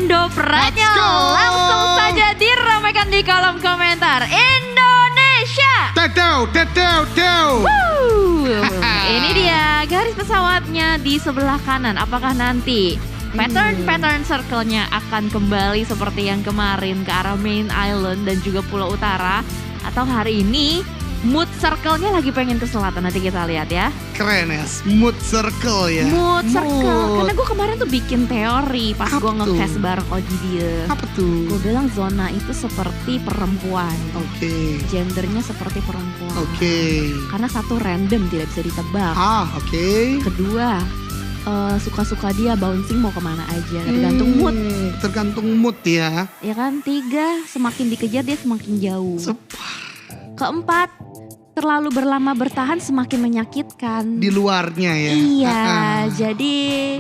Indo Pranya. Langsung saja diramaikan di kolom komentar. Indonesia. Ini dia garis pesawatnya di sebelah kanan. Apakah nanti pattern circle-nya akan kembali seperti yang kemarin ke arah main island dan juga pulau utara? Atau hari ini mood circle-nya lagi pengen ke selatan, nanti kita lihat ya. Keren ya, mood circle ya. Mood circle, karena gue kemarin tuh bikin teori pas gue nge-cast bareng Oji dia. Apa tuh? Gue bilang zona itu seperti perempuan. Oke. Gendernya seperti perempuan. Oke. Karena satu random tidak bisa ditebak. Oke. Kedua, suka-suka dia bouncing mau kemana aja, tergantung mood. Tergantung mood ya. Ya kan, 3, semakin dikejar dia semakin jauh. Keempat, terlalu berlama bertahan semakin menyakitkan. Di luarnya ya. Iya, jadi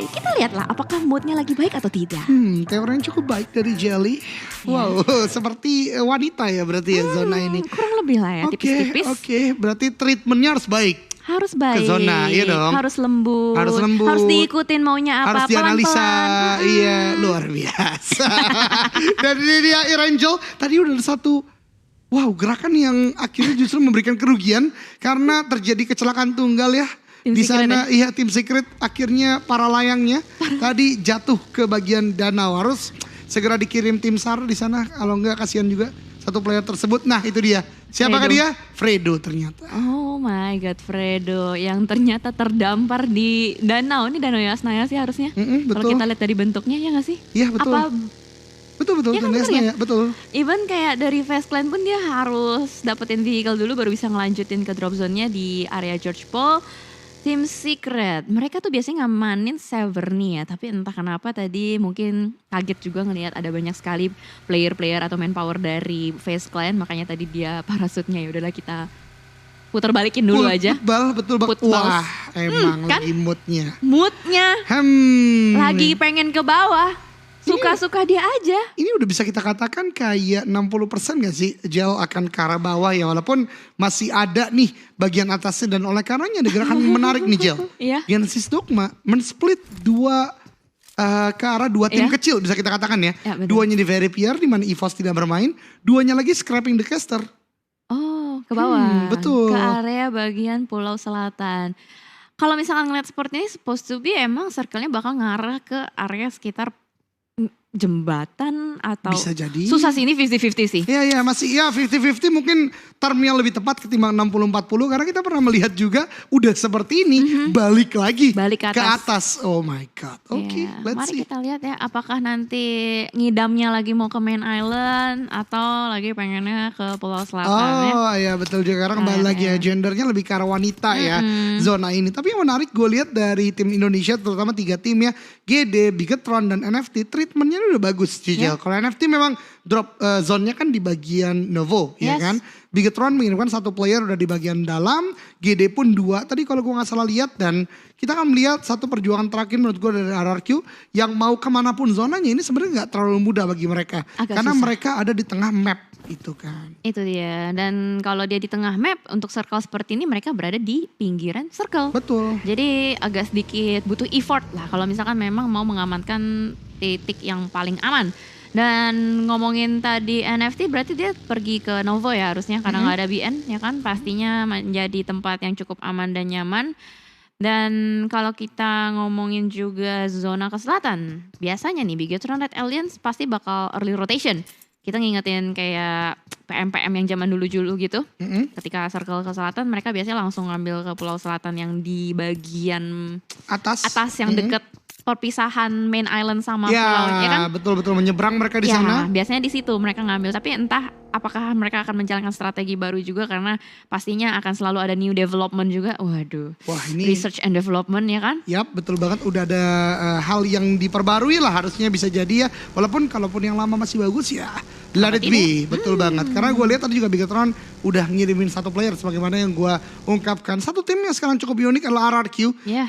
kita lihatlah apakah moodnya lagi baik atau tidak. Teorinya cukup baik dari Jelly. Wow, seperti wanita ya berarti ya zona ini. Kurang lebih lah ya, tipis-tipis. Oke, berarti treatmentnya harus baik. Harus baik. Ke zona, iya dong. Harus lembut. Harus diikutin maunya apa. Harus dianalisa. Iya, luar biasa. Dan ini dia Irangel. Tadi udah ada satu. Wow, gerakan yang akhirnya justru memberikan kerugian karena terjadi kecelakaan tunggal ya. Di sana iya tim secret akhirnya para layangnya tadi jatuh ke bagian danau, harus segera dikirim tim SAR di sana, kalau enggak kasihan juga satu player tersebut. Nah, itu dia. Siapakah dia? Fredo ternyata. Oh my god, Fredo yang ternyata terdampar di danau. Ini danau Yasnaya sih harusnya. Kalau kita lihat dari bentuknya ya nggak sih? Iya, betul. Betul, ya kan, ya? Betul. Even kayak dari Fast Clan pun dia harus dapetin vehicle dulu baru bisa ngelanjutin ke drop zone-nya di area George Paul. Tim Secret, mereka tuh biasanya ngamanin Severny ya, tapi entah kenapa tadi mungkin kaget juga ngelihat ada banyak sekali player-player atau manpower dari Fast Clan, makanya tadi dia parasutnya ya udahlah kita putar balikin dulu aja. Betul. Wah, emang kan? Lagi moodnya. Lagi pengen ke bawah. Suka-suka dia aja. Ini udah bisa kita katakan kayak 60% gak sih Jel akan ke arah bawah ya. Walaupun masih ada nih bagian atasnya, dan oleh karenanya ada gerakan menarik nih Jel. Genesis Dogma men-split ke arah dua tim kecil bisa kita katakan ya. Duanya di Veripier di mana EVOS tidak bermain. Duanya lagi Scrapping the Caster. Oh, ke bawah. Betul. Ke area bagian Pulau Selatan. Kalau misalkan ngeliat sport ini supposed to be emang circle-nya bakal ngarah ke area sekitar jembatan atau bisa jadi. Susah sih, ini 50-50 sih. Iya masih 50-50 mungkin termnya lebih tepat ketimbang 60-40 karena kita pernah melihat juga udah seperti ini balik ke atas. Oh my god. Oke, let's mari see. Kita lihat ya apakah nanti ngidamnya lagi mau ke main island atau lagi pengennya ke Pulau Selatan ya. Oh iya betul juga, karena kembali lagi ya gendernya lebih ke arah wanita ya zona ini. Tapi yang menarik gue lihat dari tim Indonesia terutama 3 tim ya, GD, Bigetron dan NFT, treatmentnya udah bagus Cicil. Kalau NFT memang drop zone-nya kan di bagian Novo ya kan. Bigetron mengirimkan 1 player udah di bagian dalam, GD pun 2 tadi kalau gue gak salah lihat. Dan kita akan melihat satu perjuangan terakhir menurut gue dari RRQ yang mau kemanapun zonanya ini sebenarnya gak terlalu mudah bagi mereka. Karena mereka ada di tengah map itu kan. Itu dia, dan kalau dia di tengah map untuk circle seperti ini mereka berada di pinggiran circle. Betul. Jadi agak sedikit butuh effort lah kalau misalkan memang mau mengamankan titik yang paling aman. Dan ngomongin tadi NFT berarti dia pergi ke Novo ya harusnya karena nggak ada BN ya kan, pastinya menjadi tempat yang cukup aman dan nyaman. Dan kalau kita ngomongin juga zona ke selatan, biasanya nih Bigetron Red Aliens pasti bakal early rotation. Kita ngingetin kayak PM-PM yang zaman dulu gitu. Ketika circle ke selatan mereka biasanya langsung ngambil ke Pulau Selatan yang di bagian atas yang deket perpisahan main island sama pulaunya kan. Betul menyeberang mereka di sana. Biasanya di situ mereka ngambil, tapi entah apakah mereka akan menjalankan strategi baru juga karena pastinya akan selalu ada new development juga. Waduh. Wah, ini research and development ya kan? Yap, betul banget, udah ada hal yang diperbarui lah harusnya bisa jadi ya. Walaupun kalaupun yang lama masih bagus ya let it be. Betul banget. Karena gue lihat tadi juga Bigetron udah ngirimin 1 player sebagaimana yang gue ungkapkan. Satu tim yang sekarang cukup unik adalah RRQ.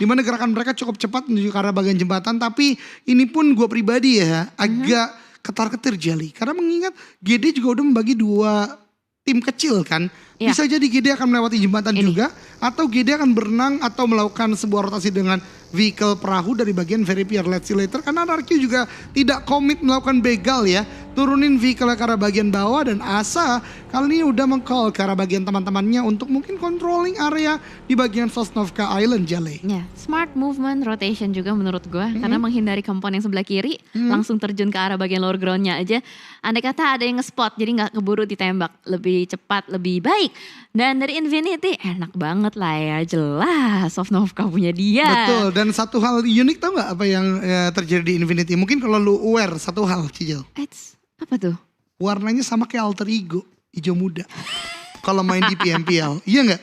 Di mana gerakan mereka cukup cepat menuju ke arah bagian jembatan. Tapi ini pun gue pribadi ya agak ketar-ketir Jelly. Karena mengingat GD juga udah membagi 2 tim kecil kan. Bisa jadi GD akan melewati jembatan juga. Atau GD akan berenang atau melakukan sebuah rotasi dengan vehicle perahu dari bagian very peer. Let's see later, karena RRQ juga tidak komit melakukan begal ya. Turunin vehicle ke arah bagian bawah, dan Asa kali ini udah meng-call ke arah bagian teman-temannya untuk mungkin controlling area di bagian Sosnovka Island, Jale. Ya, smart movement rotation juga menurut gue, karena menghindari kompon yang sebelah kiri, langsung terjun ke arah bagian lower groundnya aja. Andai kata ada yang nge-spot, jadi nggak keburu ditembak, lebih cepat, lebih baik. Dan dari Infinity enak banget lah ya, jelas Sosnovka punya dia. Betul, dan satu hal unik tau gak apa yang terjadi di Infinity? Mungkin kalau lu aware satu hal, Cijel. Apa tuh? Warnanya sama kayak alter ego, hijau muda. Kalau main di PMPL, iya gak?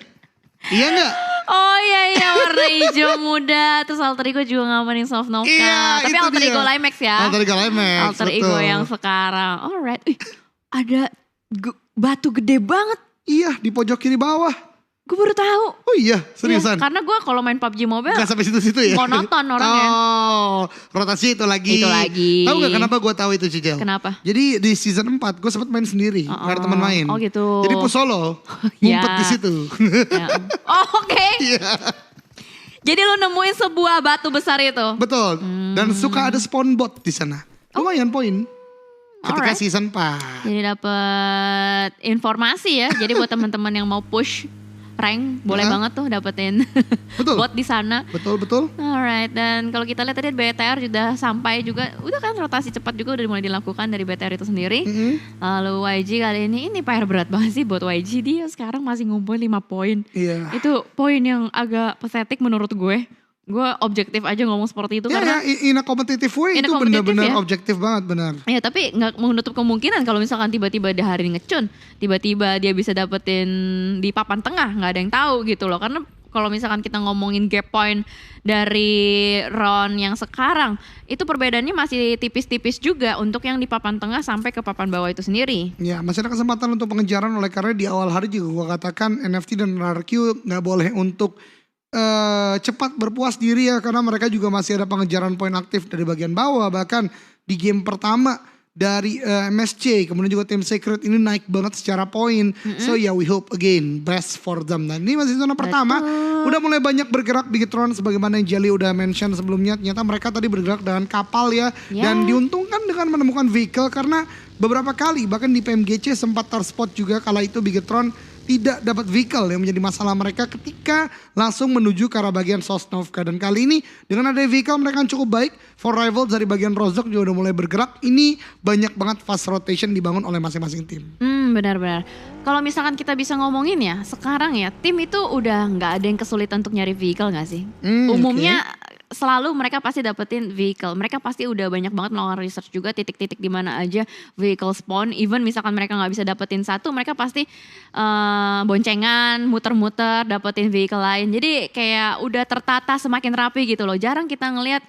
Iya gak? Oh iya, warna hijau muda. Terus alter ego juga ngamanin Sosnovka. Iya, tapi alter ego Limax ya. Alter ego Limax, alter ego yang sekarang. Alright, ada batu gede banget. Iya, di pojok kiri bawah. Gue baru tahu. Oh iya, seriusan? Ya, karena gue kalau main PUBG Mobile gak sampai situ-situ ya? monoton orangnya. Oh, rotasi itu lagi. Tahu gak kenapa gue tahu itu, Cijel? Kenapa? Jadi di season 4 gue sempat main sendiri, gak ada teman main. Oh gitu. Jadi push solo, ngumpet di situ. Ya. Oh oke. Iya. Jadi lu nemuin sebuah batu besar itu? Betul, dan suka ada spawn bot di sana. Lumayan poin. Ketika Alright. season 4. Jadi dapet informasi ya. Jadi buat teman-teman yang mau push rank, boleh banget tuh dapetin Betul. bot di sana. Betul. Alright, dan kalau kita lihat tadi BTR sudah sampai juga, udah kan rotasi cepat juga udah mulai dilakukan dari BTR itu sendiri. Lalu YG kali ini PR berat banget sih buat YG, dia sekarang masih ngumpul 5 poin. Iya. Itu poin yang agak pathetic menurut gue. Gue objektif aja ngomong seperti itu karena in a competitive way in a itu competitive benar-benar ya. objektif banget, benar. Ya tapi nggak menutup kemungkinan kalau misalkan tiba-tiba di hari ngecun, tiba-tiba dia bisa dapetin di papan tengah, nggak ada yang tahu gitu loh. Karena kalau misalkan kita ngomongin gap point dari Ron yang sekarang, itu perbedaannya masih tipis-tipis juga untuk yang di papan tengah sampai ke papan bawah itu sendiri. Ya, masih ada kesempatan untuk pengejaran, oleh karena di awal hari juga gue katakan NFT dan RRQ nggak boleh untuk cepat berpuas diri ya, karena mereka juga masih ada pengejaran poin aktif dari bagian bawah. Bahkan di game pertama dari MSC, kemudian juga tim Secret ini naik banget secara poin. So yeah, we hope again best for them. Nah ini masih zona pertama, udah mulai banyak bergerak Bigetron sebagaimana yang Jelly udah mention sebelumnya. Ternyata mereka tadi bergerak dengan kapal ya, dan diuntungkan dengan menemukan vehicle, karena beberapa kali bahkan di PMGC sempat terspot juga kala itu Bigetron tidak dapat vehicle yang menjadi masalah mereka ketika langsung menuju ke arah bagian Sosnovka. Dan kali ini dengan ada vehicle mereka cukup baik. For Rivals dari bagian Rozok juga udah mulai bergerak. Ini banyak banget fast rotation dibangun oleh masing-masing tim. Benar-benar. Kalau misalkan kita bisa ngomongin ya, sekarang ya tim itu udah nggak ada yang kesulitan untuk nyari vehicle nggak sih? Umumnya selalu mereka pasti dapetin vehicle. Mereka pasti udah banyak banget melakukan research juga titik-titik di mana aja vehicle spawn. Even misalkan mereka nggak bisa dapetin satu, mereka pasti boncengan, muter-muter, dapetin vehicle lain. Jadi kayak udah tertata semakin rapi gitu loh. Jarang kita ngelihat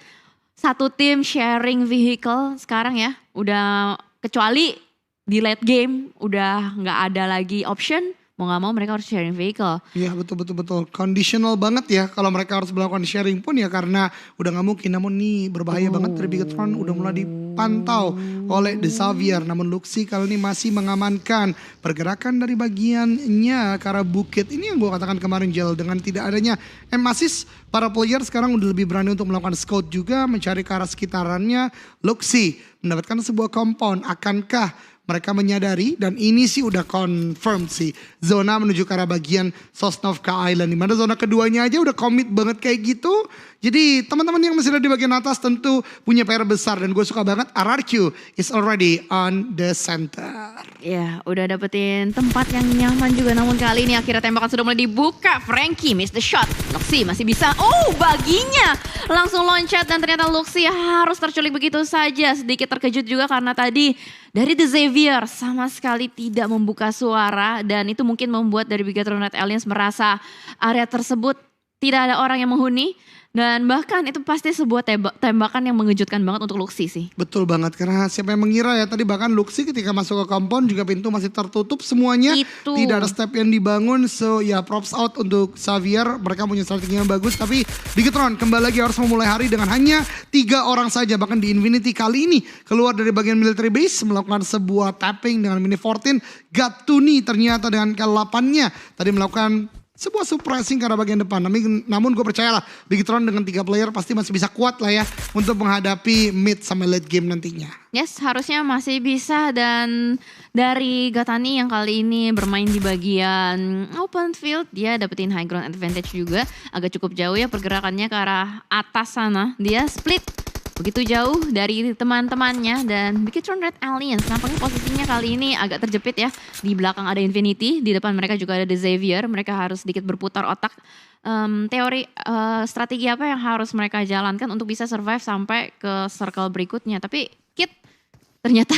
satu tim sharing vehicle sekarang ya. Udah kecuali di late game udah nggak ada lagi option. Mau gak mau mereka harus sharing vehicle. Iya betul. Conditional banget ya kalau mereka harus melakukan sharing pun ya, karena udah gak mungkin. Namun nih berbahaya banget dari Bigetron udah mulai dipantau oleh The Xavier. Namun Luxi kali ini masih mengamankan pergerakan dari bagiannya ke arah bukit. Ini yang gue katakan kemarin Jel, dengan tidak adanya M-Assist, para player sekarang udah lebih berani untuk melakukan scout juga, mencari ke arah sekitarannya. Luxi mendapatkan sebuah compound. Akankah mereka menyadari, dan ini sih udah confirm sih, zona menuju ke arah bagian Sosnovka Island, dimana zona keduanya aja udah komit banget kayak gitu. Jadi teman-teman yang masih ada di bagian atas tentu punya PR besar, dan gue suka banget RRQ is already on the center. Ya udah dapetin tempat yang nyaman juga, namun kali ini akhirnya tembakan sudah mulai dibuka. Frankie miss the shot, Luxi masih bisa, baginya langsung loncat, dan ternyata Luxi harus terculik begitu saja. Sedikit terkejut juga karena tadi dari The Xavier sama sekali tidak membuka suara, dan itu mungkin membuat dari Bigetron Red Aliens merasa area tersebut tidak ada orang yang menghuni. Dan bahkan itu pasti sebuah tembakan yang mengejutkan banget untuk Luxi sih. Betul banget, karena siapa yang mengira ya, tadi bahkan Luxi ketika masuk ke compound juga pintu masih tertutup semuanya. Tidak ada step yang dibangun. So ya props out untuk Xavier, mereka punya strategi yang bagus. Tapi Bigetron kembali lagi harus memulai hari dengan hanya 3 orang saja. Bahkan di Infinity kali ini keluar dari bagian military base, melakukan sebuah tapping dengan mini 14. Gatuni ternyata dengan K8-nya tadi melakukan sebuah surprising ke arah bagian depan. Namun gue percaya lah Bigetron dengan 3 player pasti masih bisa kuat lah ya untuk menghadapi mid sama late game nantinya. Yes, harusnya masih bisa. Dan dari Gatani yang kali ini bermain di bagian open field, dia dapetin high ground advantage juga. Agak cukup jauh ya pergerakannya ke arah atas sana. Dia split begitu jauh dari teman-temannya. Dan Bigetron Red Alliance nampaknya posisinya kali ini agak terjepit ya. Di belakang ada Infinity, di depan mereka juga ada The Xavier. Mereka harus sedikit berputar otak. Strategi apa yang harus mereka jalankan untuk bisa survive sampai ke circle berikutnya. Tapi Kit ternyata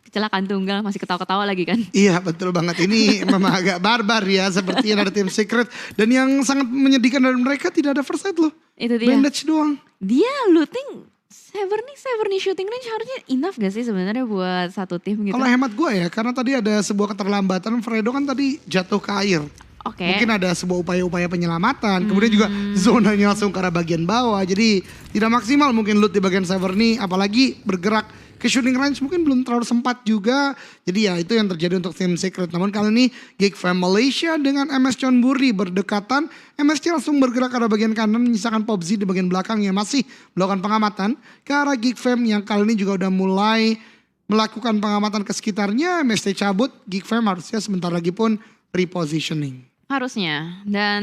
kecelakaan tunggal, masih ketawa-ketawa lagi kan. Iya betul banget, ini memang agak barbar ya seperti yang ada tim Secret. Dan yang sangat menyedihkan dari mereka tidak ada first aid loh. Itu dia. Bandage doang. Dia looting Severny shooting range harusnya enough gak sih sebenarnya buat satu tim gitu. Kalau hemat gue ya, karena tadi ada sebuah keterlambatan, Fredo kan tadi jatuh ke air. Oke. Mungkin ada sebuah upaya-upaya penyelamatan, kemudian juga zonanya langsung ke arah bagian bawah. Jadi tidak maksimal mungkin loot di bagian Severny, apalagi bergerak ke shooting range mungkin belum terlalu sempat juga. Jadi ya itu yang terjadi untuk tim Secret. Namun kali ini Geek Fam Malaysia dengan MS Chonburi berdekatan. MSC langsung bergerak ke arah bagian kanan, menyisakan PUBG di bagian belakang yang masih melakukan pengamatan ke arah Geek Fam yang kali ini juga udah mulai melakukan pengamatan ke sekitarnya. MSC cabut, Geek Fam harusnya sebentar lagi pun repositioning. Harusnya. Dan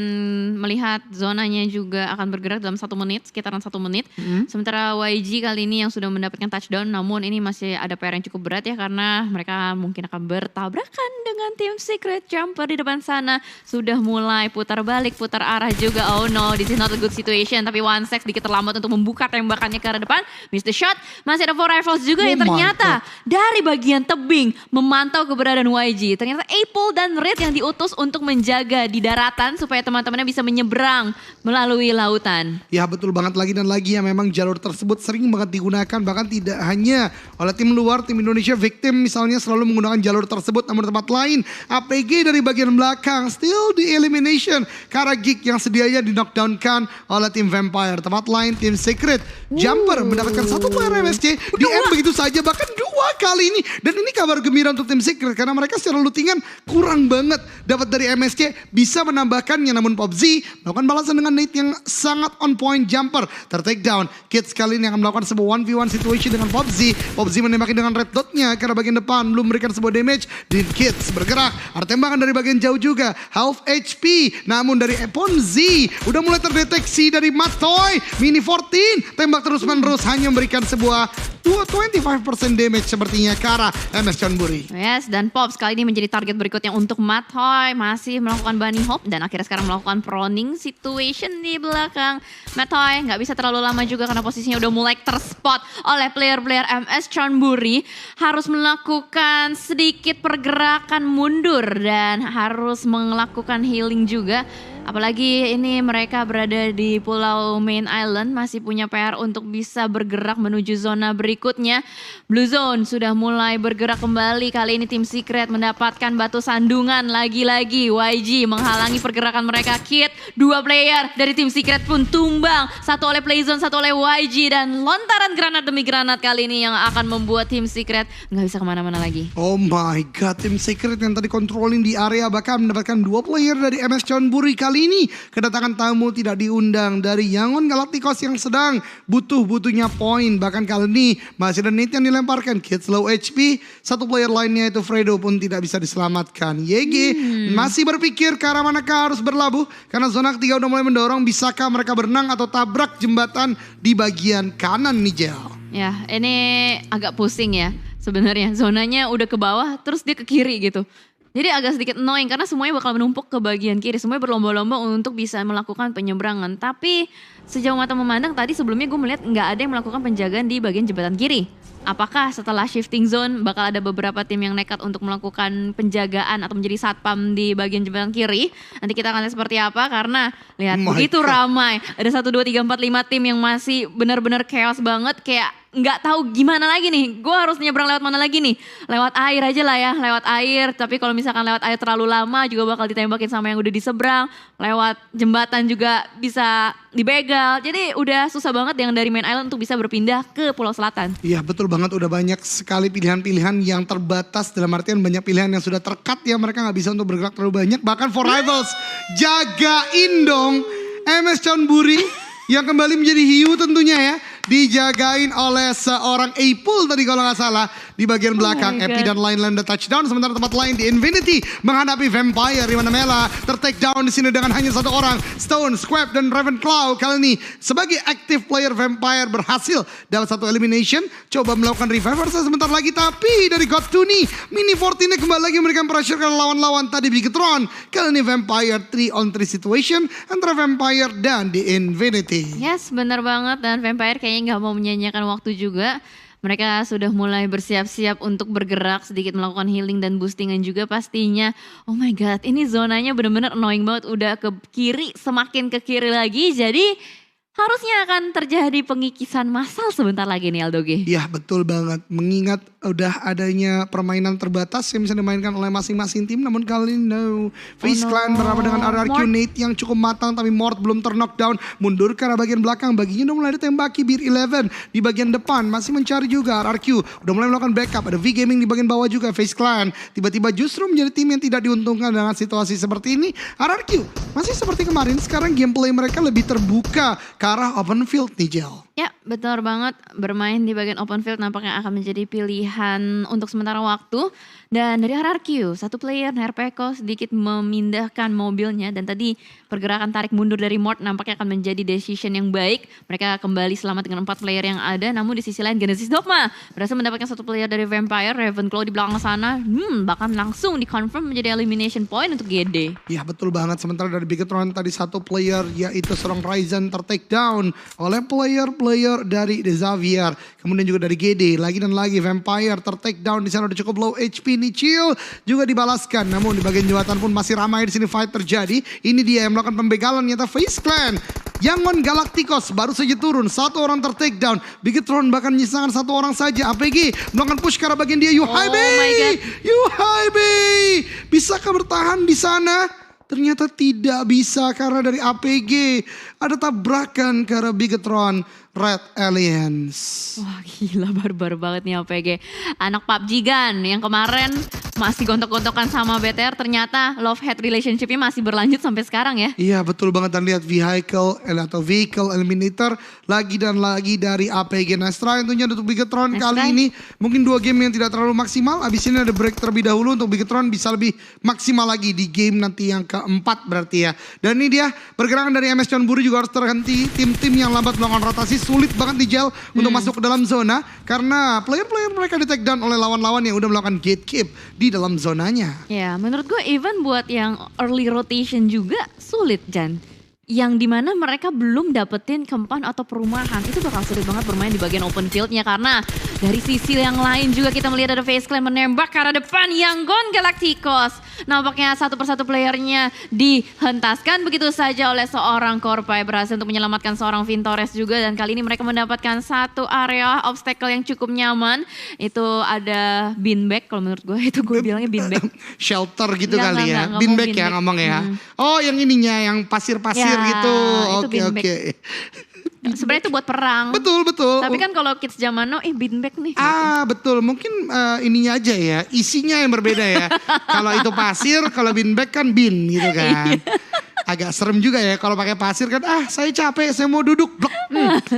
melihat zonanya juga akan bergerak dalam 1 menit, sekitaran 1 menit. Sementara YG kali ini yang sudah mendapatkan touchdown, namun ini masih ada PR yang cukup berat ya, karena mereka mungkin akan bertabrakan dengan tim Secret. Jumper di depan sana sudah mulai putar balik, putar arah juga. Oh no, this is not a good situation. Tapi OneSex sedikit terlambat untuk membuka tembakannya ke arah depan. Miss the shot. Masih ada 4 rifles juga yang ternyata dari bagian tebing memantau keberadaan YG. Ternyata Apple dan Red yang diutus untuk menjaga di daratan supaya teman-temannya bisa menyeberang melalui lautan. Ya betul banget, lagi dan lagi ya, memang jalur tersebut sering banget digunakan, bahkan tidak hanya oleh tim luar, tim Indonesia Victim misalnya selalu menggunakan jalur tersebut. Namun tempat lain APG dari bagian belakang still di elimination karena Geek yang sedianya di knockdownkan oleh tim Vampire. Tempat lain tim Secret Jumper mendapatkan 1 player MSC di end begitu saja, bahkan 2 kali ini. Dan ini kabar gembira untuk tim Secret karena mereka secara lootingan kurang banget dapat dari MSC, bisa menambahkannya. Namun PUBG melakukan balasan dengan nade yang sangat on point. Jumper ter-take down. Kids kali ini akan melakukan sebuah 1v1 situation dengan PUBG. PUBG menembaki dengan red dotnya ke bagian depan, belum memberikan sebuah damage. Dan Kids bergerak, ada tembakan dari bagian jauh juga, half HP. Namun dari Ponzi udah mulai terdeteksi dari Matoy. Mini 14 tembak terus menerus, hanya memberikan sebuah 25% damage sepertinya ke arah MS Chonburi. Yes, dan Pops kali ini menjadi target berikutnya untuk Matoy. Masih melakukan bunny hop dan akhirnya sekarang melakukan proning situation di belakang. Matoy nggak bisa terlalu lama juga karena posisinya udah mulai terspot oleh player-player MS Chonburi. Harus melakukan sedikit pergerakan mundur dan harus melakukan healing juga. Apalagi ini mereka berada di Pulau Main Island, masih punya PR untuk bisa bergerak menuju zona berikutnya. Blue Zone sudah mulai bergerak kembali. Kali ini tim Secret mendapatkan batu sandungan lagi-lagi. YG menghalangi pergerakan mereka. Kit, 2 player dari tim Secret pun tumbang. 1 oleh Playzone, 1 oleh YG. Dan lontaran granat demi granat kali ini yang akan membuat tim Secret nggak bisa kemana-mana lagi. Oh my god, tim Secret yang tadi controlling di area bahkan mendapatkan 2 player dari MS Chonburi. Kali ini kedatangan tamu tidak diundang dari Yangon Galacticos yang sedang butuh-butuhnya poin. Bahkan kali ini masih ada nade yang dilemparkan. Kids low HP, 1 player lainnya itu Fredo pun tidak bisa diselamatkan. YG masih berpikir ke arah manakah harus berlabuh karena zona ketiga udah mulai mendorong. Bisakah mereka berenang atau tabrak jembatan di bagian kanan nih, Jel? Ya, ini agak pusing ya sebenarnya. Zonanya udah ke bawah terus dia ke kiri gitu. Jadi agak sedikit annoying karena semuanya bakal menumpuk ke bagian kiri. Semuanya berlomba-lomba untuk bisa melakukan penyeberangan. Tapi sejauh mata memandang tadi sebelumnya gue melihat nggak ada yang melakukan penjagaan di bagian jembatan kiri. Apakah setelah shifting zone bakal ada beberapa tim yang nekat untuk melakukan penjagaan atau menjadi satpam di bagian jembatan kiri? Nanti kita akan lihat seperti apa karena lihat begitu ramai. Ada 1, 2, 3, 4, 5 tim yang masih benar-benar chaos banget. Kayak nggak tahu gimana lagi nih. Gue harus nyebrang lewat mana lagi nih? Lewat air aja lah ya, lewat air. Tapi kalau misalkan lewat air terlalu lama juga bakal ditembakin sama yang udah di seberang. Lewat jembatan juga bisa dibegal. Jadi udah susah banget yang dari main island untuk bisa berpindah ke Pulau Selatan. Iya betul banget, udah banyak sekali pilihan-pilihan yang terbatas, dalam artian banyak pilihan yang sudah terkat ya, mereka gak bisa untuk bergerak terlalu banyak. Bahkan For Rivals jagain dong MS Chonburi yang kembali menjadi hiu tentunya ya. Dijagain oleh seorang Apple tadi kalau gak salah di bagian belakang. Epi dan lain-lain the touchdown, sementara tempat lain di Infinity menghadapi Vampire di mana Mela tertake down di sini dengan hanya satu orang, Stone, Squab dan Ravenclaw. Kali ini sebagai active player Vampire berhasil dalam satu elimination, coba melakukan revive sebentar lagi, tapi dari God Tuni Mini 14 kembali lagi memberikan pressure ke lawan-lawan tadi Bigetron. Kali ini Vampire 3-on-3 situation antara Vampire dan di Infinity. Yes, benar banget, dan Vampire kayaknya nggak mau menyanyiakan waktu juga. Mereka sudah mulai bersiap-siap untuk bergerak, sedikit melakukan healing dan boostingan juga pastinya. Oh my god, ini zonanya benar-benar annoying banget. Udah ke kiri, semakin ke kiri lagi. Jadi harusnya akan terjadi pengikisan massal sebentar lagi nih Aldoge. Iya betul banget, mengingat udah adanya permainan terbatas yang bisa dimainkan oleh masing-masing tim. Namun kali ini Face Clan bersama dengan RRQ Nate yang cukup matang, tapi Mort belum ter-knockdown. Mundur ke arah bagian belakang, baginya udah mulai ditembaki. Beer 11 di bagian depan masih mencari juga RRQ. Udah mulai melakukan backup, ada V Gaming di bagian bawah juga. Face Clan tiba-tiba justru menjadi tim yang tidak diuntungkan dengan situasi seperti ini. RRQ masih seperti kemarin, sekarang gameplay mereka lebih terbuka ke arah open field nih Jel. Ya betul banget, bermain di bagian open field nampaknya akan menjadi pilihan untuk sementara waktu. Dan dari RRQ, satu player Nerpeko sedikit memindahkan mobilnya, dan tadi pergerakan tarik mundur dari Mort nampaknya akan menjadi decision yang baik. Mereka kembali selamat dengan 4 player yang ada, namun di sisi lain Genesis Dogma berhasil mendapatkan satu player dari Vampire, Ravenclaw di belakang sana. Bahkan langsung dikonfirm menjadi elimination point untuk GD. Ya betul banget, sementara dari Bigetron tadi satu player yaitu seorang Ryzen ter-take down oleh player dari The Xavier. Kemudian juga dari GD, lagi dan lagi Vampire ter-take down di sana, udah cukup low HP. Chill juga dibalaskan, namun di bagian jembatan pun masih ramai di sini fight terjadi. Ini dia yang melakukan pembegalan, nyata Face Clan. Yangon Galacticos baru saja turun, satu orang ter-take down. Bigetron bahkan menyisakan satu orang saja. APG melakukan push ke arah bagian dia. Yuhaibe, bisakah bertahan di sana? Ternyata tidak bisa karena dari APG ada tabrakan ke arah Bigetron Red Alliance. Wah gila, barbar banget nih APG. Anak PUBG Gan yang kemarin masih gontok-gontokan sama BTR, ternyata love-hate relationship-nya masih berlanjut sampai sekarang ya. Iya betul banget, dan lihat vehicle eliminator lagi dan lagi dari APG. Nestra tentunya untuk Bigetron kali ini mungkin 2 game yang tidak terlalu maksimal. Abis ini ada break terlebih dahulu untuk Bigetron bisa lebih maksimal lagi di game nanti yang keempat berarti ya. Dan ini dia pergerakan dari MS Chonburi juga harus terhenti. Tim-tim yang lambat melakukan rotasi sulit banget di Jel untuk masuk ke dalam zona, karena player-player mereka di take down oleh lawan-lawan yang udah melakukan gatekeep di dalam zonanya. Ya menurut gue even buat yang early rotation juga sulit Jan. Yang dimana mereka belum dapetin kempan atau perumahan, itu bakal sulit banget bermain di bagian open fieldnya. Karena dari sisi yang lain juga kita melihat ada Face Clan menembak ke arah depan Yangon Galacticos. Nampaknya satu persatu playernya dihentaskan begitu saja oleh seorang Korpai, berhasil untuk menyelamatkan seorang Vintores juga. Dan kali ini mereka mendapatkan satu area obstacle yang cukup nyaman. Itu ada beanbag, kalau menurut gue itu gue bilangnya beanbag. Shelter gitu kali ya. Beanbag ya ngomong ya. Oh yang ininya yang pasir-pasir gitu. Oke. Sebenarnya itu buat perang. Betul. Tapi kan kalau kids zaman now, beanbag nih. Betul. Mungkin ininya aja ya, isinya yang berbeda ya. Kalau itu pasir, kalau beanbag kan bean gitu kan. Agak serem juga ya kalau pakai pasir kan. Saya capek, saya mau duduk.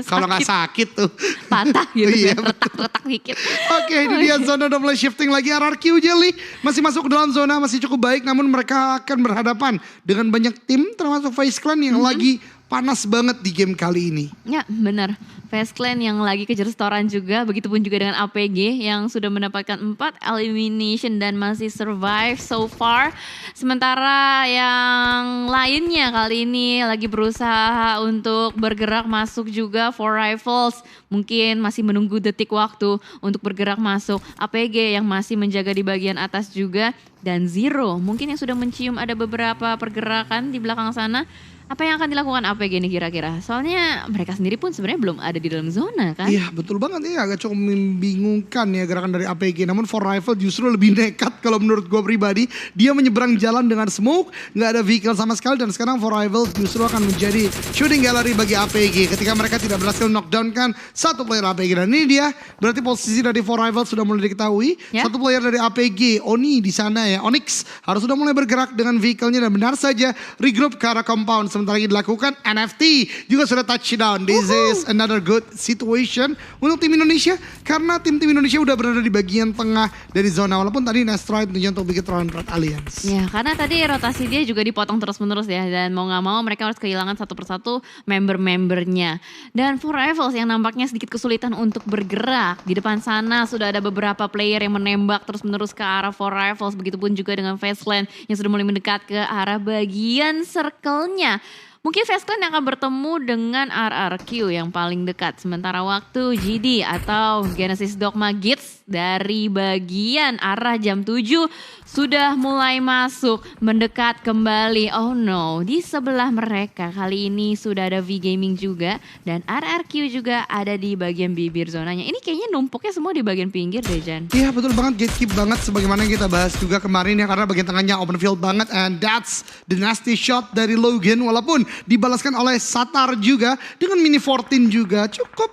Kalau nggak sakit tuh. Patah gitu. Iya, retak dikit. Oke, ini dia zona udah mulai shifting lagi. RRQ Jelly masih masuk ke dalam zona, masih cukup baik. Namun mereka akan berhadapan dengan banyak tim, termasuk Face Clan yang lagi panas banget di game kali ini. Ya benar, Face Clan yang lagi kejar setoran juga, begitupun juga dengan APG yang sudah mendapatkan 4 elimination dan masih survive so far. Sementara yang lainnya kali ini lagi berusaha untuk bergerak masuk juga. For Rivals mungkin masih menunggu detik waktu untuk bergerak masuk. APG yang masih menjaga di bagian atas juga. Dan Zero mungkin yang sudah mencium ada beberapa pergerakan di belakang sana. Apa yang akan dilakukan APG nih kira-kira? Soalnya mereka sendiri pun sebenarnya belum ada di dalam zona kan? Iya betul banget, ini agak cukup membingungkan ya gerakan dari APG. Namun For Rival justru lebih nekat kalau menurut gue pribadi. Dia menyeberang jalan dengan smoke, gak ada vehicle sama sekali. Dan sekarang For Rival justru akan menjadi shooting gallery bagi APG ketika mereka tidak berhasil knockdown kan satu player APG. Dan ini dia berarti posisi dari For Rival sudah mulai diketahui. Satu player dari APG, Oni di sana ya, Onyx harus sudah mulai bergerak dengan vehicle-nya dan benar saja regroup ke arah compound. Sementara ini dilakukan, NFT juga sudah touchdown. This is another good situation untuk tim Indonesia karena tim Indonesia udah berada di bagian tengah dari zona, walaupun tadi Nestride tentunya untuk Bigetron Red Alliance. Ya karena tadi rotasi dia juga dipotong terus-menerus ya, dan mau gak mau mereka harus kehilangan satu persatu member-membernya. Dan For Rivals yang nampaknya sedikit kesulitan untuk bergerak. Di depan sana sudah ada beberapa player yang menembak terus-menerus ke arah For Rivals, begitupun juga dengan Fastland yang sudah mulai mendekat ke arah bagian circle-nya. Mungkin Fastland yang akan bertemu dengan RRQ yang paling dekat. Sementara waktu GD atau Genesis Dogma Gits dari bagian arah jam 7 sudah mulai masuk, mendekat kembali. Oh no, di sebelah mereka kali ini sudah ada V-Gaming juga. Dan RRQ juga ada di bagian bibir zonanya. Ini kayaknya numpuknya semua di bagian pinggir deh Jan. Iya betul banget, gatekeep banget sebagaimana yang kita bahas juga kemarin ya. Karena bagian tengahnya open field banget. And that's the nasty shot dari Logan. Walaupun dibalaskan oleh Satar juga dengan mini 14 juga cukup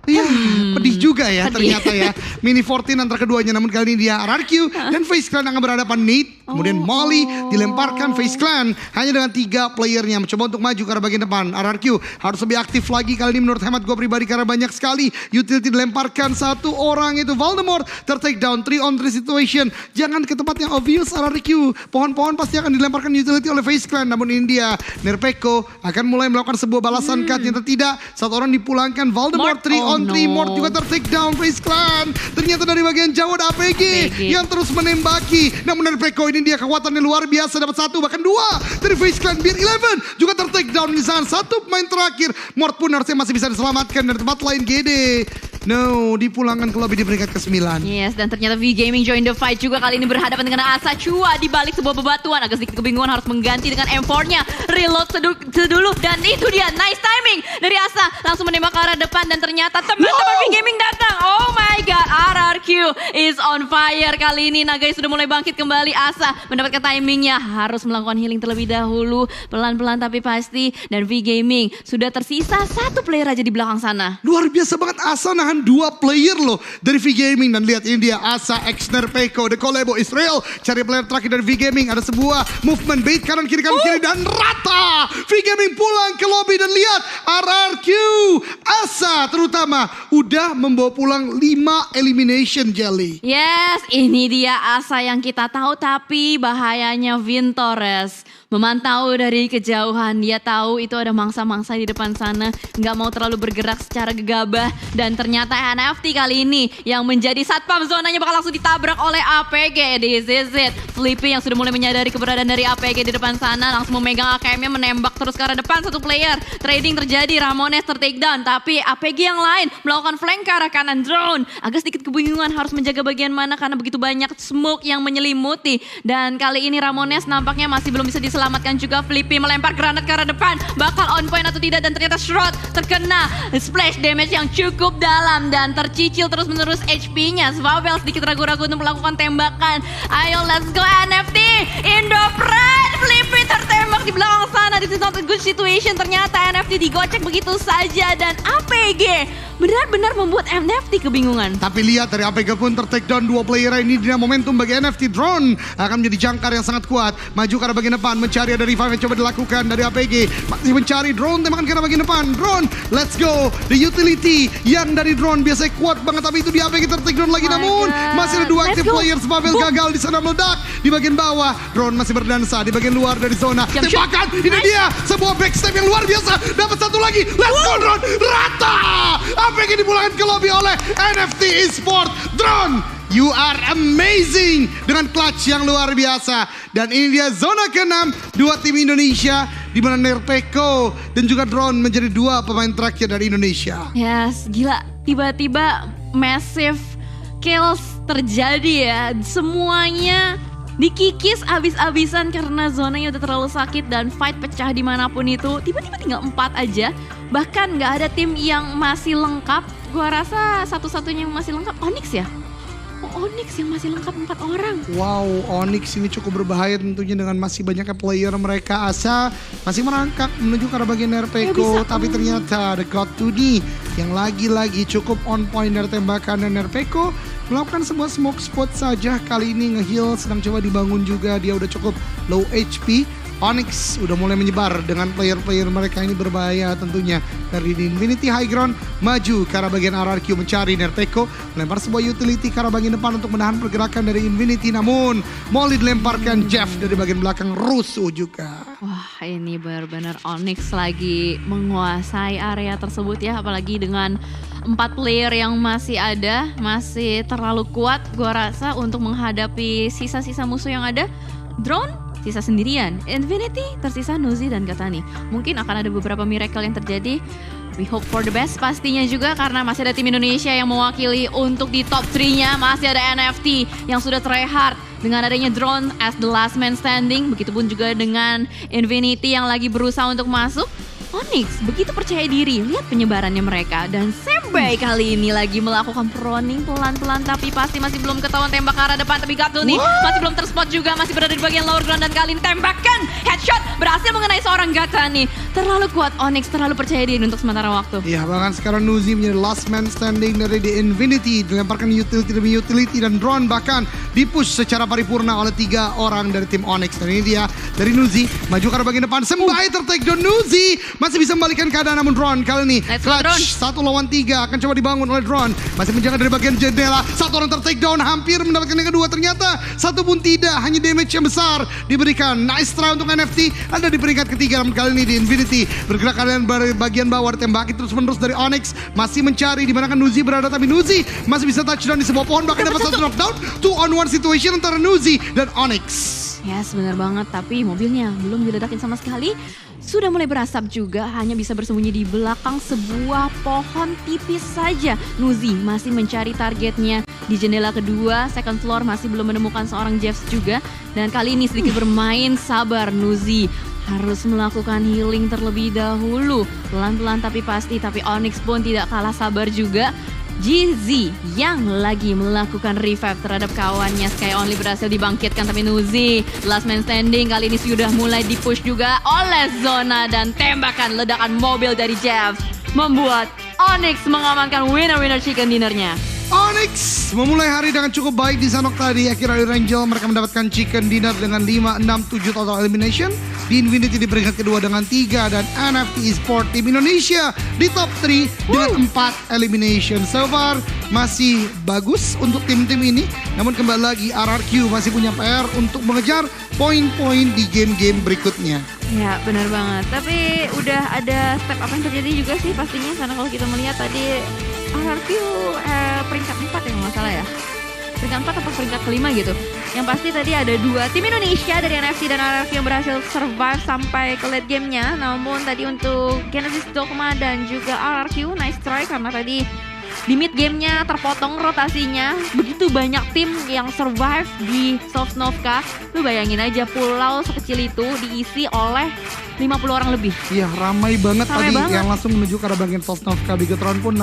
iya, pedih juga ya ternyata ya. Mini 14 antara keduanya, namun kali ini dia RRQ dan Face Clan akan berhadapan Nate. Kemudian Molly dilemparkan Face Clan hanya dengan 3 playernya mencoba untuk maju ke arah bagian depan. RRQ harus lebih aktif lagi kali ini menurut hemat gue pribadi karena banyak sekali utility dilemparkan. Satu orang itu Voldemort ter-take down 3 on 3 situation. Jangan ke tempat yang obvious RRQ. Pohon-pohon pasti akan dilemparkan utility oleh Face Clan. Namun ini dia Nerpeko akan mulai melakukan sebuah balasan cut. Yang tidak, satu orang dipulangkan Voldemort 3 on 3. Mort juga ter-take down Face Clan. Ternyata dari bagian jauh ada APG yang terus menembaki. Namun Nerpeko ini dia kekuatannya luar biasa, dapat 1 bahkan 2 dari Face Clan. Beer 11 juga ter-take down di sana. 1 pemain terakhir. Mort pun harusnya masih bisa diselamatkan dari tempat lain. GD no, dipulangkan ke lobby di peringkat ke-9. Yes, dan ternyata V-Gaming join the fight juga kali ini berhadapan dengan Asa Chua di balik sebuah bebatuan. Agak sedikit kebingungan harus mengganti dengan M4-nya. Reload sedulu dan itu dia nice timing dari Asa. Langsung menembak ke arah depan dan ternyata teman-teman V-Gaming datang. Oh my god, RRQ is on fire kali ini. Nagai sudah mulai bangkit kembali. Asa mendapatkan timingnya, harus melakukan healing terlebih dahulu. Pelan-pelan tapi pasti. Dan V-Gaming sudah tersisa 1 player aja di belakang sana. Luar biasa banget Asa nahan 2 player loh dari V-Gaming. Dan lihat ini dia Asa X Nerpeko, The Collabo Israel. Cari player terakhir dari V-Gaming. Ada sebuah movement bait kanan kiri dan rata. V-Gaming pulang ke lobby dan lihat RRQ Asa terutama udah membawa pulang 5 elimination Jelly. Yes, ini dia Asa yang kita tahu, tapi bahayanya Vintores. Memantau dari kejauhan, dia tahu itu ada mangsa-mangsa di depan sana, nggak mau terlalu bergerak secara gegabah. Dan ternyata NFT kali ini yang menjadi satpam zonanya bakal langsung ditabrak oleh APG. This is it. Flippy yang sudah mulai menyadari keberadaan dari APG di depan sana, langsung memegang AKM-nya, menembak terus ke arah depan 1 player. Trading terjadi, Ramones ter-takedown, tapi APG yang lain melakukan flank ke arah kanan. Drone agak sedikit kebingungan harus menjaga bagian mana karena begitu banyak smoke yang menyelimuti. Dan kali ini Ramones nampaknya masih belum bisa diselamatkan juga. Flippy melempar granat ke arah depan, bakal on point atau tidak, dan ternyata Shroud terkena splash damage yang cukup dalam dan tercicil terus menerus HP-nya. Swavel sedikit ragu-ragu untuk melakukan tembakan. Ayo let's go NFT, Indo Pride. Flippy tertembak di belakang sana. This is not a good situation. Ternyata NFT digocek begitu saja dan APG benar-benar membuat NFT kebingungan. Tapi lihat dari APG pun ter-take down 2 player ini. Dia momentum bagi NFT. Drone akan menjadi jangkar yang sangat kuat. Maju ke arah bagian depan, mencari ada revive yang coba dilakukan dari APG. Masih mencari Drone, tembakan ke arah bagian depan. Drone, let's go. The utility yang dari Drone biasanya kuat banget, tapi itu di APG ter-take down lagi. Namun masih ada 2 active player. Swavel gagal di sana, meledak di bagian bawah. Drone masih berdansa di bagian luar dari zona. Tembakan, ini dia sebuah backstep yang luar biasa. Dapat 1 lagi. Let's go Drone, rata. APG dipulangkan ke lobby oleh NFT Esport. Drone, you are amazing dengan clutch yang luar biasa. Dan ini dia zona ke-6 2 tim Indonesia, di mana Nerpeko dan juga Drone menjadi 2 pemain terakhir dari Indonesia. Yes, gila. Tiba-tiba massive kills terjadi ya. Semuanya dikikis abis-abisan karena zonanya udah terlalu sakit dan fight pecah dimanapun itu. Tiba-tiba tinggal 4 aja, bahkan gak ada tim yang masih lengkap. Gua rasa satu-satunya yang masih lengkap Onyx ya. Onyx yang masih lengkap 4 orang. Wow, Onyx ini cukup berbahaya tentunya dengan masih banyaknya player mereka. Asa masih merangkak menuju ke arah bagian Nerpeko, tapi ternyata The God 2D yang lagi-lagi cukup on point dari tembakan, dan Nerpeko melakukan sebuah smoke spot saja. Kali ini nge-heal sedang coba dibangun juga, dia udah cukup low HP. Onyx udah mulai menyebar dengan player-player mereka, ini berbahaya tentunya. Dari Infinity High Ground maju ke arah bagian RRQ mencari Nerpeko, melempar sebuah utility ke arah bagian depan untuk menahan pergerakan dari Infinity, namun Molly dilemparkan Jeff dari bagian belakang, rusuh juga. Wah, ini benar-benar Onyx lagi menguasai area tersebut ya, apalagi dengan 4 player yang masih ada, masih terlalu kuat gua rasa untuk menghadapi sisa-sisa musuh yang ada. Drone sisa sendirian, Infinity tersisa Nuzi dan Katani. Mungkin akan ada beberapa miracle yang terjadi. We hope for the best pastinya juga, karena masih ada tim Indonesia yang mewakili untuk di top 3-nya. Masih ada NFT yang sudah try hard dengan adanya Drone as the last man standing. Begitupun juga dengan Infinity yang lagi berusaha untuk masuk. Onyx begitu percaya diri, lihat penyebarannya mereka. Dan Sembai kali ini lagi melakukan proning pelan-pelan, tapi pasti masih belum ketahuan tembak ke arah depan. Tapi Gato nih masih belum terspot juga, masih berada di bagian lower ground. Dan kali ini tembakan headshot berhasil mengenai seorang Gata nih. Terlalu kuat Onyx, terlalu percaya diri untuk sementara waktu. Iya, bahkan sekarang Nuzi menjadi last man standing dari The Infinity. Dilemparkan utility demi utility, dan Drone bahkan dipush secara paripurna oleh 3 orang dari tim Onyx. Dan ini dia dari Nuzi, maju ke arah bagian depan. Sembai tertake down, Nuzi masih bisa membalikkan keadaan, namun Drone kali ini clutch 1 lawan 3 akan coba dibangun oleh Drone. Masih menjaga dari bagian jendela, 1 orang tertake down, hampir mendapatkan yang kedua. Ternyata 1 pun tidak, hanya damage yang besar diberikan. Nice try untuk NFT, ada di peringkat ketiga, namun kali ini di Infinity bergerak kalian bagian bawah, tembaki terus menerus dari Onyx, masih mencari di mana kan Nuzi berada, tapi Nuzi masih bisa touchdown di sebuah pohon, bahkan dapat 1 knockdown. 2-on-1 situation antara Nuzi dan Onyx. Yes, benar banget, tapi mobilnya belum diledakin sama sekali. Sudah mulai berasap juga, hanya bisa bersembunyi di belakang sebuah pohon tipis saja. Nuzi masih mencari targetnya di jendela kedua, second floor, masih belum menemukan seorang Jeff juga. Dan kali ini sedikit bermain sabar, Nuzi harus melakukan healing terlebih dahulu. Pelan-pelan tapi pasti, tapi Onyx pun tidak kalah sabar juga. GZ yang lagi melakukan revive terhadap kawannya. Sky Only berhasil dibangkitkan, tapi Nuzi last man standing kali ini sudah mulai dipush juga oleh Zona, dan tembakan ledakan mobil dari Jeff membuat Onyx mengamankan winner chicken dinnernya. Onyx memulai hari dengan cukup baik di Sanok tadi. Akhirnya di Rangel mereka mendapatkan chicken dinner dengan 5, 6, 7 total elimination. Di Infinity di peringkat kedua dengan 3, dan NFT Esport tim Indonesia di top 3 dengan 4 elimination. So far masih bagus untuk tim-tim ini, namun kembali lagi RRQ masih punya PR untuk mengejar poin-poin di game-game berikutnya. Ya, benar banget. Tapi udah ada step apa yang terjadi juga sih pastinya, karena kalau kita melihat tadi RRQ peringkat 4 ya kalau nggak salah ya. Peringkat 4 atau peringkat kelima gitu. Yang pasti tadi ada 2 tim Indonesia dari NFT dan RRQ yang berhasil survive sampai ke late game-nya. Namun tadi untuk Genesis Dogma dan juga RRQ nice try, karena tadi di mid game-nya terpotong rotasinya. Begitu banyak tim yang survive di Sosnovka. Lu bayangin aja, pulau sekecil itu diisi oleh 50 orang lebih. Iya, ramai banget Ramai tadi banget. yang langsung menuju ke arah bagian Sosnovka. Bigetron pun